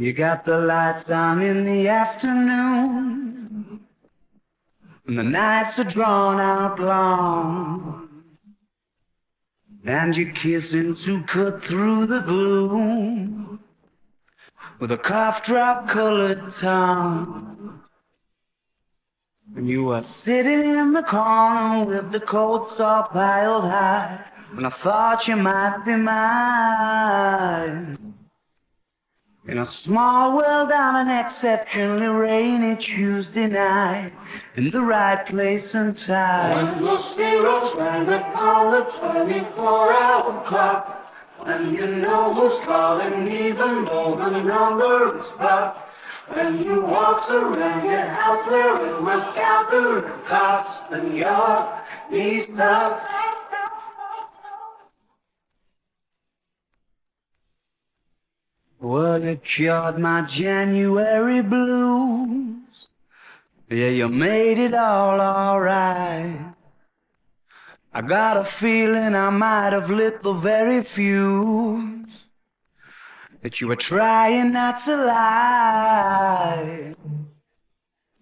You got the lights on in the afternoon, and the nights are drawn out long, and you're kissing to cut through the gloom with a cough drop colored tongue. And you are sitting in the corner with the coats all piled high, and I thought you might be mine. In a small world on an exceptionally rainy Tuesday night, in the right place and time. When the zeros rang upon the 24-hour clock, and you know who's calling even though the number is blocked. When you walked around your house wearing my scalpel costs and your knee stops. Well, you cured my January blues. Yeah, you made it all alright. I got a feeling I might have lit the very fuse that you were trying not to lie.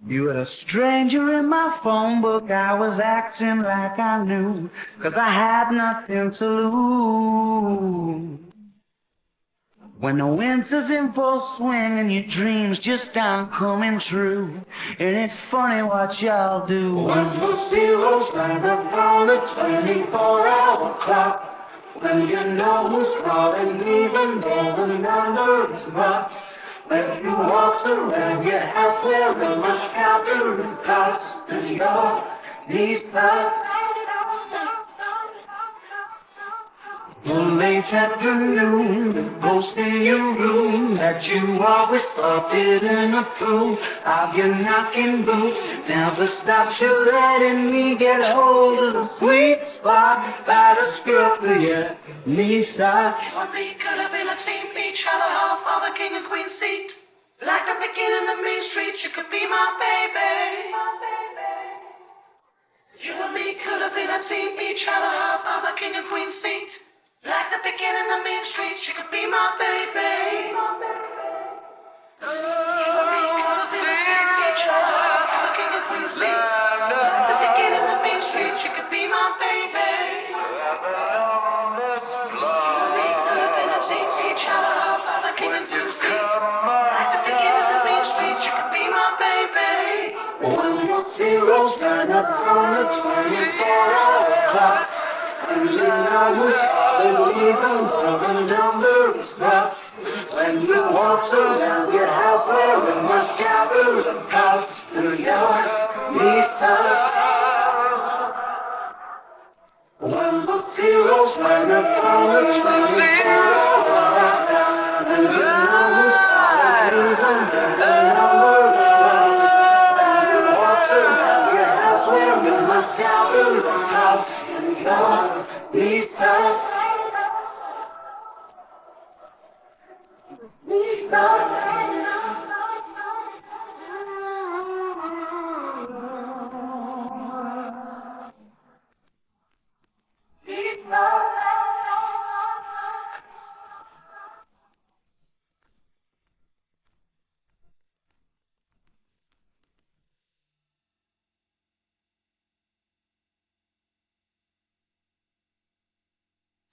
You had a stranger in my phone book, I was acting like I knew, 'cause I had nothing to lose. When the winter's in full swing and your dreams just aren't coming true, ain't it funny what y'all do? When the zeros rang upon the 24-hour clock, when you know who's calling even though the number is blocked. When you walked around your house wearing my scalpel costs and your knee socks. The late afternoon, the ghost in your room that you always thought didn't approve of your knocking boots never stopped you letting me get hold of the sweet spot by the scruff of your knee socks. You and me could have been a team, each had a half of a king and queen seat. Like the beginning of Main Street, you could be my baby. You and me could have been a team, each had a half of a king and queen seat. Like the beginning of Main Street, you could be my baby. You and me could have been a team, each had a half of a king and queen seat. Like the beginning of Main Street, you could be my baby. You and me could have been a team, each had a half of a king and queen seat. Like the beginning of Main Street, you could be my baby. When the zeros rang upon the 24-hour clock, and you know who's calling even though the number is blocked. When you walked around your house wearing my scalpel costs New York knee socks. When the zeros rang upon the 24-hour clock, and you know who's calling even though the number is blocked. When you walked around your house wearing my scalpel costs New York knee socks.